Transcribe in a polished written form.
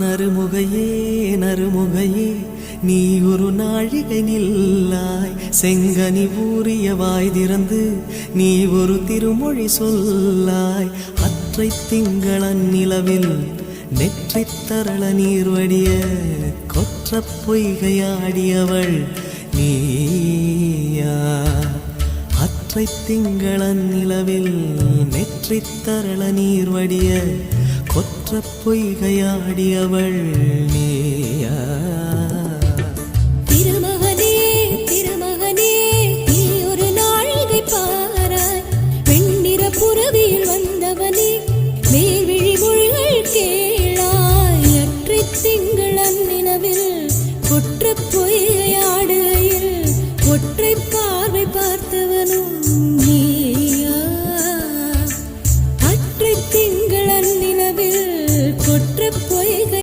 நறுமுகையே நறுமுகையே நீ ஒரு நாழிகை நில்லாய், செங்கனி ஊறிய வாய் திறந்து நீ ஒரு திருமொழி சொல்லாய். அற்றை திங்களன் நிலவில் நெற்றித் தரள நீர் வடிய கொற்ற பொய்கையாடியவள் நீயா. அற்றை திங்களன் நிலவில் நெற்றித் தரள நீர் வடிய கொற்ற பொய்கையாடியவள் நீயா. திருமகனே திருமகனே நீ ஒரு நாழிகை பாராய், வெண்ணிற புறவியில் வந்தவனே மேல்விழி மொழிகள் கேளாய். அற்றை திங்களன் நிலவில் கொற்ற